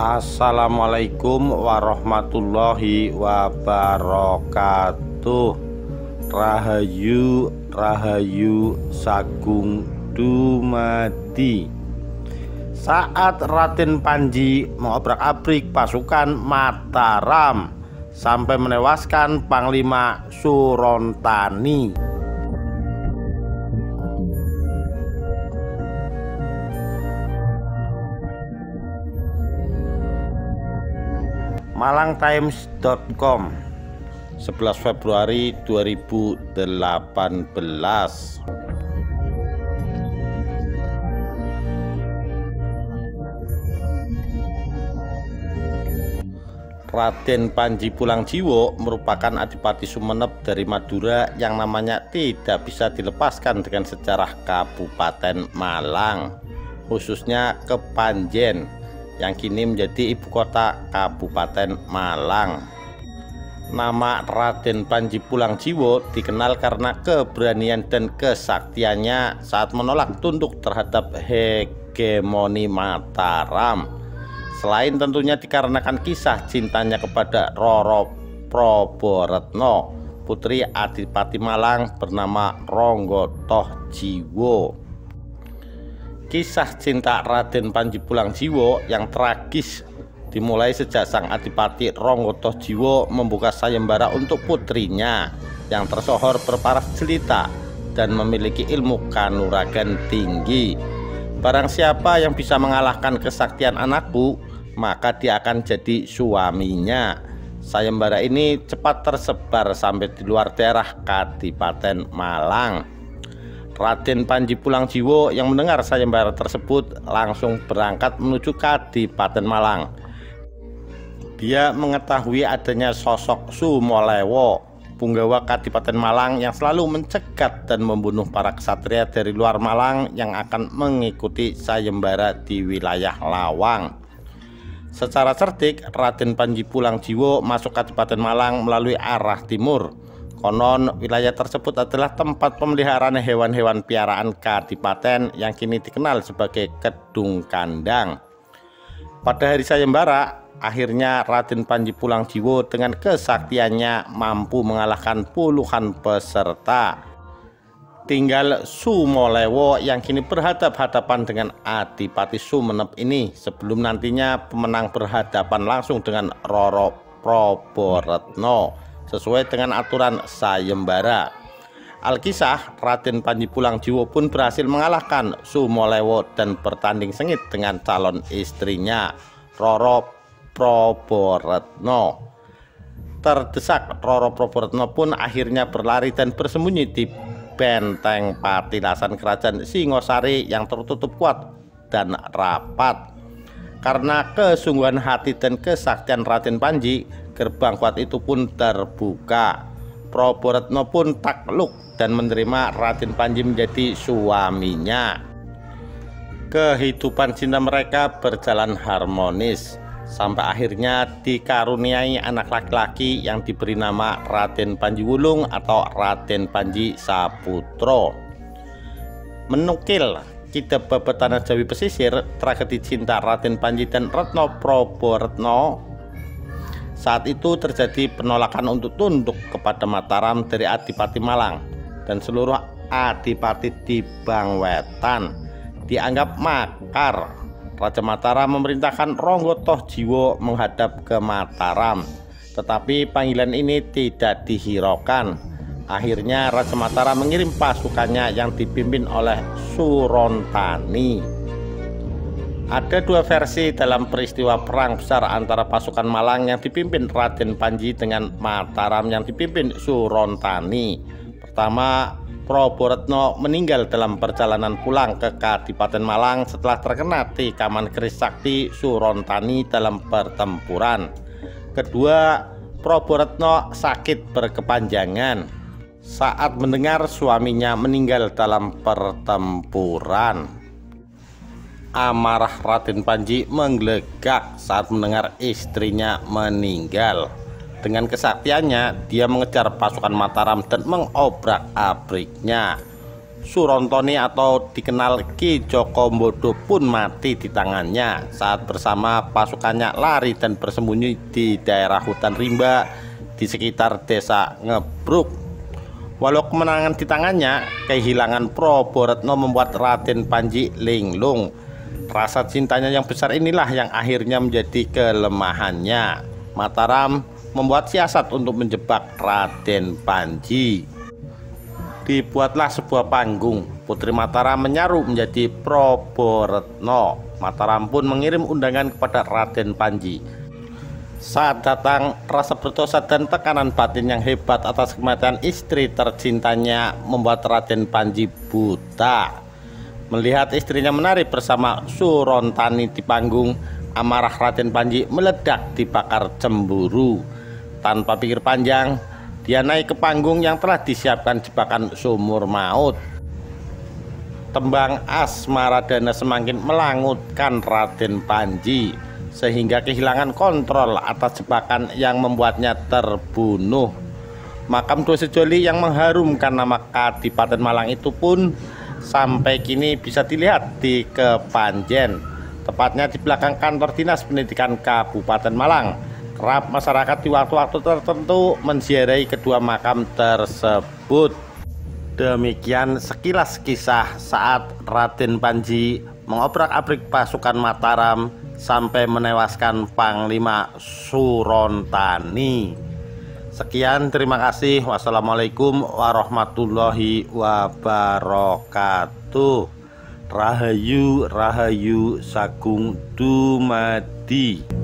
Assalamualaikum warahmatullahi wabarakatuh. Rahayu Rahayu Sagung Dumadi. Saat Raden Panji mengobrak-abrik pasukan Mataram sampai menewaskan Panglima Surontani. Malangtimes.com 11 Februari 2018. Raden Panji Pulangjiwo merupakan Adipati Sumenep dari Madura yang namanya tidak bisa dilepaskan dengan sejarah Kabupaten Malang, khususnya Kepanjen yang kini menjadi ibu kota Kabupaten Malang. Nama Raden Panji Pulangjiwo dikenal karena keberanian dan kesaktiannya saat menolak tunduk terhadap hegemoni Mataram. Selain tentunya dikarenakan kisah cintanya kepada Roro Proboretno, putri Adipati Malang bernama Ronggo Tohjiwo. Kisah cinta Raden Panji Pulangjiwo yang tragis dimulai sejak sang Adipati Ronggo Tohjiwo membuka sayembara untuk putrinya yang tersohor berparas jelita dan memiliki ilmu kanuragan tinggi. Barang siapa yang bisa mengalahkan kesaktian anakku, maka dia akan jadi suaminya. Sayembara ini cepat tersebar sampai di luar daerah Kadipaten Malang. Raden Panji Pulangjiwo yang mendengar sayembara tersebut langsung berangkat menuju Kadipaten Malang. Dia mengetahui adanya sosok Sumolewo, punggawa Kadipaten Malang yang selalu mencegat dan membunuh para ksatria dari luar Malang yang akan mengikuti sayembara di wilayah Lawang. Secara cerdik, Raden Panji Pulangjiwo masuk Kadipaten Malang melalui arah timur. Konon wilayah tersebut adalah tempat pemeliharaan hewan-hewan piaraan Kadipaten yang kini dikenal sebagai Kedung Kandang. Pada hari sayembara, akhirnya Raden Panji Pulangjiwo dengan kesaktiannya mampu mengalahkan puluhan peserta. Tinggal Sumolewo yang kini berhadapan-hadapan dengan Adipati Sumenep ini sebelum nantinya pemenang berhadapan langsung dengan Roro Proboretno sesuai dengan aturan sayembara. Alkisah, Raden Panji Pulangjiwo pun berhasil mengalahkan Sumolewo dan bertanding sengit dengan calon istrinya, Roro Proboretno. Terdesak, Roro Proboretno pun akhirnya berlari dan bersembunyi di benteng patilasan kerajaan Singosari yang tertutup kuat dan rapat. Karena kesungguhan hati dan kesaktian Raden Panji, gerbang kuat itu pun terbuka. Proboretno pun takluk dan menerima Raden Panji menjadi suaminya. Kehidupan cinta mereka berjalan harmonis sampai akhirnya dikaruniai anak laki-laki yang diberi nama Raden Panji Wulung atau Raden Panji Saputro. Menukil Kitab Babat Tanah Jawi Pesisir, tragedi cinta Raden Panji dan Retno Proboretno, saat itu terjadi penolakan untuk tunduk kepada Mataram dari Adipati Malang dan seluruh adipati di Bangwetan. Dianggap makar, Raja Mataram memerintahkan Ronggo Tohjiwo menghadap ke Mataram, tetapi panggilan ini tidak dihiraukan. Akhirnya Raja Mataram mengirim pasukannya yang dipimpin oleh Surontani. Ada dua versi dalam peristiwa perang besar antara pasukan Malang yang dipimpin Raden Panji dengan Mataram yang dipimpin Surontani. Pertama, Proboretno meninggal dalam perjalanan pulang ke Kadipaten Malang setelah terkena tikaman keris sakti Surontani dalam pertempuran. Kedua, Proboretno sakit berkepanjangan saat mendengar suaminya meninggal dalam pertempuran. Amarah Raden Panji menggelegak saat mendengar istrinya meninggal. Dengan kesaktiannya, dia mengejar pasukan Mataram dan mengobrak-abriknya. Surontoni atau dikenal Ki Jokombodo pun mati di tangannya saat bersama pasukannya lari dan bersembunyi di daerah hutan rimba di sekitar desa Ngebruk. Walau kemenangan di tangannya, kehilangan Prabu Retno membuat Raden Panji linglung. Rasa cintanya yang besar inilah yang akhirnya menjadi kelemahannya. Mataram membuat siasat untuk menjebak Raden Panji. Dibuatlah sebuah panggung. Putri Mataram menyaru menjadi Prabu Retno. Mataram pun mengirim undangan kepada Raden Panji. Saat datang, rasa berdosa dan tekanan batin yang hebat atas kematian istri tercintanya membuat Raden Panji buta. Melihat istrinya menari bersama Surontani di panggung, amarah Raden Panji meledak dibakar cemburu. Tanpa pikir panjang, dia naik ke panggung yang telah disiapkan jebakan sumur maut. Tembang Asmaradana semakin melangutkan Raden Panji, sehingga kehilangan kontrol atas jebakan yang membuatnya terbunuh. Makam Dosejoli yang mengharumkan nama Kadipaten Malang itu pun sampai kini bisa dilihat di Kepanjen, tepatnya di belakang kantor Dinas Pendidikan Kabupaten Malang. Kerap masyarakat di waktu-waktu tertentu menziarahi kedua makam tersebut. Demikian sekilas kisah saat Raden Panji mengobrak-abrik pasukan Mataram sampai menewaskan Panglima Surontani. Sekian, terima kasih. Wassalamualaikum warahmatullahi wabarakatuh. Rahayu Rahayu Sagung Dumadi.